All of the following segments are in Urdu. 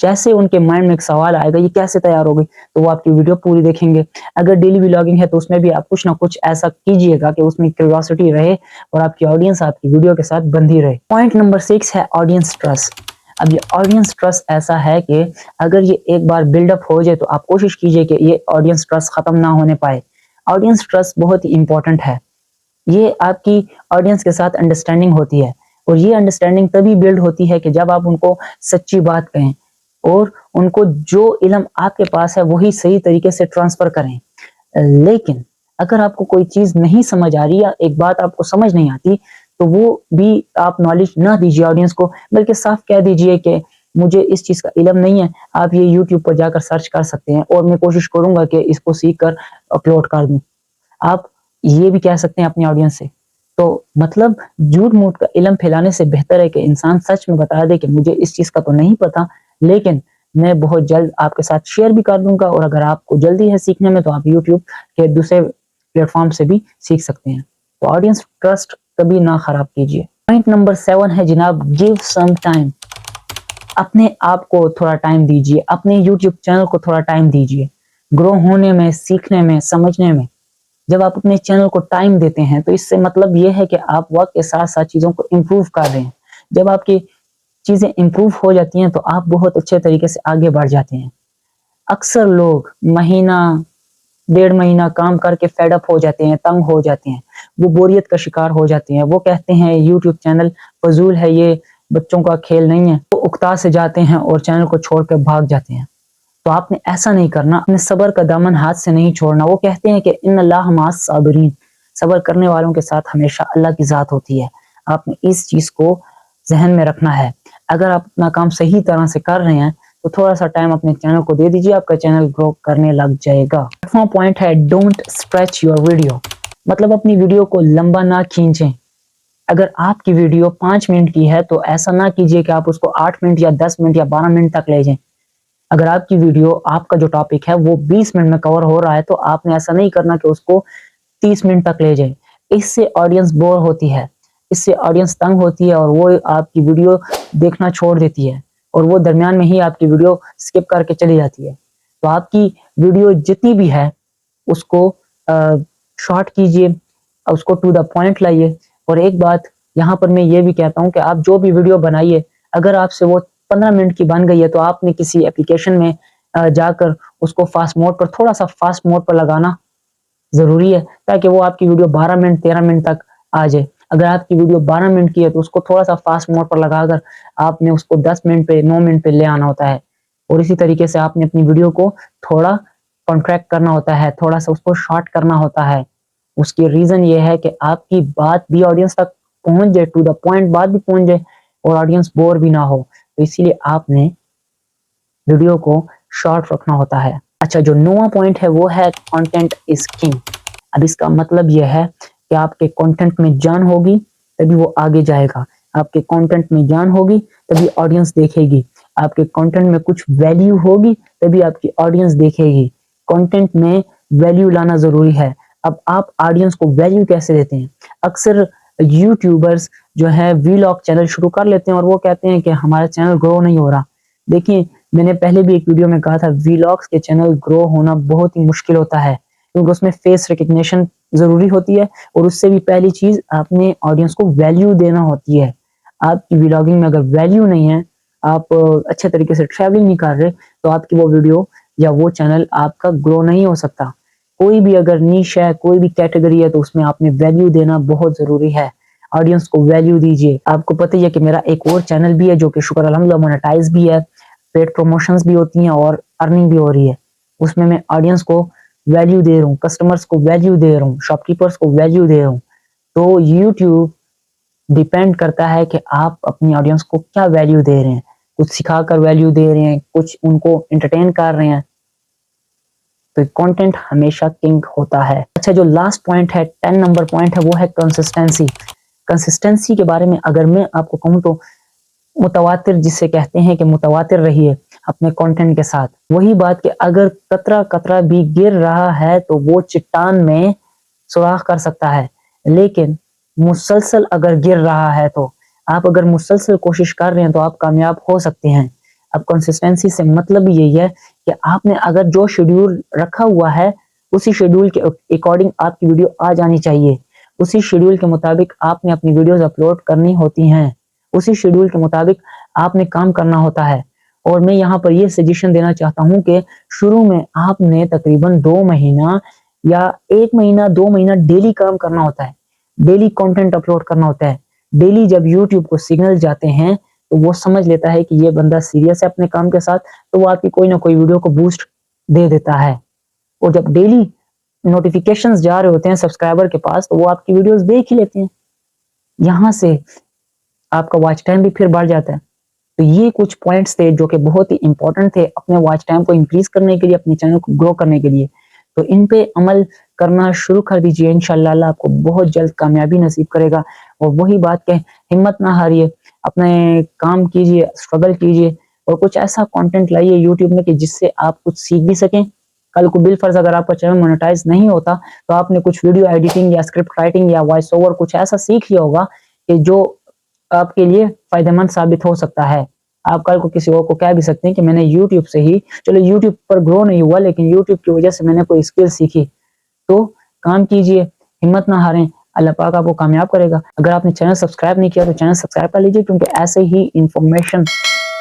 جیسے ان کے مائنڈ میں ایک سوال آئے گا یہ کیسے تیار ہوگی، تو وہ آپ کی ویڈیو پوری دیکھیں گے۔ اگر ڈیلی ولاگنگ ہے تو اس میں بھی آپ کچھ نہ کچھ ایسا کیجئے گا کہ اس میں کیوریوسٹی رہے اور آپ کی آڈینس آپ کی ویڈیو کے ساتھ بندھی رہے۔ پوائنٹ نمبر 6 ہے آڈینس ٹرسٹ۔ اب یہ آڈینس ٹرسٹ ایسا ہے کہ اگر یہ ایک بار بلڈ اپ ہو جائے تو آپ کوشش کیجئے کہ یہ آڈینس ٹرسٹ ختم نہ ہونے پائے۔ آڈینس ٹرسٹ بہت ہی امپورٹنٹ ہے۔ یہ آپ کی آڈینس کے ساتھ انڈرسٹینڈنگ ہوتی ہے، اور یہ انڈرسٹینڈنگ تبھی بلڈ ہوتی ہے کہ جب آپ ان کو سچی بات کہیں اور ان کو جو علم آپ کے پاس ہے وہی صحیح طریقے سے ٹرانسفر کریں۔ لیکن اگر آپ کو کوئی چیز نہیں سمجھ آ رہی یا ایک بات آپ کو سمجھ نہیں آتی تو وہ بھی آپ نالج نہ دیجیے آڈینس کو، بلکہ صاف کہہ دیجیے کہ مجھے اس چیز کا علم نہیں ہے، آپ یہ یوٹیوب پر جا کر سرچ کر سکتے ہیں اور میں کوشش کروں گا کہ اس کو سیکھ کر اپلوڈ کر دوں۔ آپ یہ بھی کہہ سکتے ہیں اپنی آڈینس سے۔ تو مطلب جھوٹ موٹ کا علم پھیلانے سے بہتر ہے کہ انسان سچ میں بتا دے کہ مجھے اس چیز کا تو نہیں پتا، لیکن میں بہت جلد آپ کے ساتھ شیئر بھی کر دوں گا، اور اگر آپ کو جلدی ہے سیکھنے میں تو آپ یوٹیوب کے دوسرے پلیٹ فارم سے بھی سیکھ سکتے ہیں۔ تو آڈینس ٹرسٹ کبھی نہ خراب کیجیے۔ پوائنٹ نمبر 7 ہے جناب، گیو سم ٹائم۔ اپنے آپ کو تھوڑا ٹائم دیجیے، اپنے یوٹیوب چینل کو تھوڑا ٹائم دیجیے، گرو ہونے میں، سیکھنے میں، سمجھنے میں۔ جب آپ اپنے چینل کو ٹائم دیتے ہیں تو اس سے مطلب یہ ہے کہ آپ وقت کے ساتھ ساتھ چیزوں کو امپروو کر رہے ہیں۔ جب آپ کی چیزیں امپروو ہو جاتی ہیں تو آپ بہت اچھے طریقے سے آگے بڑھ جاتے ہیں۔ اکثر لوگ مہینہ 1.5 مہینہ کام کر کے فیڈ اپ ہو جاتے ہیں، تنگ ہو جاتے ہیں، وہ بوریت کا شکار ہو جاتے ہیں، وہ کہتے ہیں یوٹیوب چینل فضول ہے، یہ بچوں کا کھیل نہیں ہے، وہ اکتا سے جاتے ہیں اور چینل کو چھوڑ کے بھاگ جاتے ہیں۔ تو آپ نے ایسا نہیں کرنا، اپنے صبر کا دامن ہاتھ سے نہیں چھوڑنا۔ وہ کہتے ہیں کہ ان اللہ مع الصابرین، صبر کرنے والوں کے ساتھ ہمیشہ اللہ کی ذات ہوتی ہے۔ آپ نے اس چیز کو ذہن میں رکھنا ہے۔ اگر آپ اپنا کام صحیح طرح سے کر رہے ہیں تو تھوڑا سا ٹائم اپنے چینل کو دے دیجیے، آپ کا چینل گرو کرنے لگ جائے گا۔ 8واں پوائنٹ ہے ڈونٹ اسٹریچ یور ویڈیو۔ مطلب اپنی ویڈیو کو لمبا نہ کھینچیں۔ اگر آپ کی ویڈیو 5 منٹ کی ہے تو ایسا نہ کیجیے کہ آپ اس کو 8 منٹ یا 10 منٹ یا 12 منٹ تک لے جائیں۔ اگر آپ کی ویڈیو، آپ کا جو ٹاپک ہے وہ 20 منٹ میں کور ہو رہا ہے تو آپ نے ایسا نہیں کرنا کہ اس کو 30 منٹ تک لے جائیں۔ اس سے آڈینس بور ہوتی ہے، اس سے آڈینس تنگ ہوتی ہے اور وہ آپ کی ویڈیو دیکھنا چھوڑ دیتی ہے، اور وہ درمیان میں ہی آپ کی ویڈیو سکپ کر کے چلی جاتی ہے۔ تو آپ کی ویڈیو جتنی بھی ہے اس کو شارٹ کیجئے، اس کو ٹو دا پوائنٹ لائیے۔ اور ایک بات یہاں پر میں یہ بھی کہتا ہوں کہ آپ جو بھی ویڈیو بنائیے، اگر آپ سے وہ 15 منٹ کی بن گئی ہے تو آپ نے کسی اپلیکیشن میں جا کر اس کو فاسٹ موڈ پر، تھوڑا سا فاسٹ موڈ پر لگانا ضروری ہے، تاکہ وہ آپ کی ویڈیو 12 منٹ 13 منٹ تک آ جائے۔ اگر آپ کی ویڈیو 12 منٹ کی ہے تو اس کو تھوڑا سا فاسٹ موڈ پر لگا کر آپ نے اس کو 10 منٹ پہ 9 منٹ پہ لے آنا ہوتا ہے، اور اسی طریقے سے آپ نے اپنی ویڈیو کو تھوڑا کانٹریکٹ کرنا ہوتا ہے، تھوڑا سا اس کو شارٹ کرنا ہوتا ہے۔ اس کی ریزن یہ ہے کہ آپ کی بات بھی آڈینس تک پہنچ جائے، ٹو دا پوائنٹ بات بھی پہنچ جائے اور آڈینس بور بھی نہ ہو، تو اسی لیے آپ نے ویڈیو کو شارٹ رکھنا ہوتا ہے۔ اچھا، جو 9واں پوائنٹ ہے وہ ہے کنٹینٹ از کنگ۔ اب اس کا مطلب یہ ہے کہ آپ کے کنٹینٹ میں جان ہوگی تبھی وہ آگے جائے گا، آپ کے کنٹینٹ میں جان ہوگی تبھی آڈینس دیکھے گی، آپ کے کنٹینٹ میں کچھ ویلیو ہوگی تبھی آپ کی آڈینس دیکھے گی۔ کنٹینٹ میں ویلیو لانا ضروری ہے۔ اب آپ آڈینس کو ویلیو کیسے دیتے ہیں؟ اکثر یوٹیوبرز جو ہے ویلاگ چینل شروع کر لیتے ہیں اور وہ کہتے ہیں کہ ہمارا چینل گرو نہیں ہو رہا۔ دیکھیں، میں نے پہلے بھی ایک ویڈیو میں کہا تھا ویلاگز کے چینل گرو ہونا بہت ہی مشکل ہوتا ہے، کیونکہ اس میں فیس ریکگنیشن ضروری ہوتی ہے، اور اس سے بھی پہلی چیز آپ نے آڈینس کو ویلیو دینا ہوتی ہے۔ آپ کی ویلاگنگ میں اگر ویلیو نہیں ہے، آپ اچھے طریقے سے ٹریولنگ نہیں کر رہے، تو آپ کی وہ ویڈیو یا وہ چینل آپ کا گرو نہیں ہو سکتا۔ کوئی بھی اگر نیش ہے، کوئی بھی کیٹیگری ہے، تو اس میں آپ نے ویلیو دینا بہت ضروری ہے۔ آڈینس کو ویلیو دیجیے۔ آپ کو پتہ ہی ہے کہ میرا ایک اور چینل بھی ہے جو کہ شکر الحمدللہ مونیٹائز بھی ہے، پیڈ پروموشنز بھی ہوتی ہیں اور ارننگ بھی ہو رہی ہے۔ اس میں آڈینس کو ویلیو دے رہا ہوں، کسٹمرز کو ویلیو دے رہا ہوں، شاپ کیپرز کو ویلیو دے رہا ہوں۔ تو یوٹیوب ڈیپینڈ کرتا ہے کہ آپ اپنی آڈینس کو کیا ویلیو دے رہے ہیں، کچھ سکھا کر ویلیو دے رہے ہیں، کچھ ان کو انٹرٹین کر رہے ہیں، تو کنٹینٹ ہمیشہ کنگ ہوتا ہے۔ اچھا، جو لاسٹ پوائنٹ ہے، 10 نمبر پوائنٹ ہے، وہ ہے کنسسٹنسی۔ کنسسٹنسی کے بارے میں اگر میں آپ کو کہوں تو متواتر، جسے کہتے ہیں کہ متواتر رہیے اپنے کنٹینٹ کے ساتھ۔ وہی بات کہ اگر قطرہ قطرہ بھی گر رہا ہے تو وہ چٹان میں سوراخ کر سکتا ہے، لیکن مسلسل اگر گر رہا ہے تو آپ اگر مسلسل کوشش کر رہے ہیں تو آپ کامیاب ہو سکتے ہیں۔ اب کنسسٹنسی سے مطلب یہی ہے کہ آپ نے اگر جو شیڈیول رکھا ہوا ہے اسی شیڈیول کے اکارڈنگ آپ کی ویڈیو آ جانی چاہیے، اسی شیڈیول کے مطابق آپ نے اپنی ویڈیوز اپلوڈ کرنی ہوتی ہیں، اسی شیڈیول کے مطابق آپ نے کام کرنا ہوتا ہے۔ اور میں یہاں پر یہ سجیشن دینا چاہتا ہوں کہ شروع میں آپ نے تقریباً 2 مہینہ یا 1 مہینہ 2 مہینہ ڈیلی کام کرنا ہوتا ہے، ڈیلی کنٹینٹ اپلوڈ کرنا ہوتا ہے۔ ڈیلی جب یوٹیوب کو سگنل جاتے ہیں تو وہ سمجھ لیتا ہے کہ یہ بندہ سیریس ہے اپنے کام کے ساتھ، تو وہ آپ کی کوئی نہ کوئی ویڈیو کو بوسٹ دے دیتا ہے۔ اور جب ڈیلی نوٹیفیکیشنز جا رہے ہوتے ہیں سبسکرائبر کے پاس تو وہ آپ کی ویڈیوز دیکھ ہی لیتے ہیں، یہاں سے آپ کا واچ ٹائم بھی پھر بڑھ جاتا ہے۔ تو یہ کچھ پوائنٹس تھے جو کہ بہت ہی امپورٹنٹ تھے اپنے واچ ٹائم کو انکریز کرنے کے لیے، اپنے چینل کو گرو کرنے کے لیے۔ تو ان پہ عمل کرنا شروع کر دیجئے، انشاءاللہ اللہ آپ کو بہت جلد کامیابی نصیب کرے گا۔ اور وہی بات کہ ہمت نہ ہاریے، اپنے کام کیجئے، اسٹرگل کیجئے اور کچھ ایسا کنٹینٹ لائیے یوٹیوب میں کہ جس سے آپ کچھ سیکھ بھی سکیں۔ کل کو بالفرض اگر آپ کا چینل مونیٹائز نہیں ہوتا تو آپ نے کچھ ویڈیو ایڈیٹنگ یا اسکرپٹ رائٹنگ یا وائس اوور کچھ ایسا سیکھ لیا ہوگا کہ جو آپ کے لیے فائدہ مند ثابت ہو سکتا ہے۔ آپ کل کو کسی اور کو کہہ بھی سکتے ہیں کہ میں نے یوٹیوب سے ہی، چلو یوٹیوب پر گرو نہیں ہوا لیکن یوٹیوب کی وجہ سے میں نے کوئی اسکل سیکھی۔ تو کام کیجئے، ہمت نہ ہاریں، اللہ پاک آپ کو کامیاب کرے گا۔ اگر آپ نے چینل سبسکرائب نہیں کیا تو چینل سبسکرائب کر لیجئے، کیونکہ ایسے ہی انفارمیشن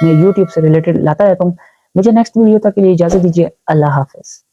میں یوٹیوب سے ریلیٹڈ لاتا رہتا ہوں۔ مجھے نیکسٹ ویڈیو تک کے لیے اجازت دیجیے، اللہ حافظ۔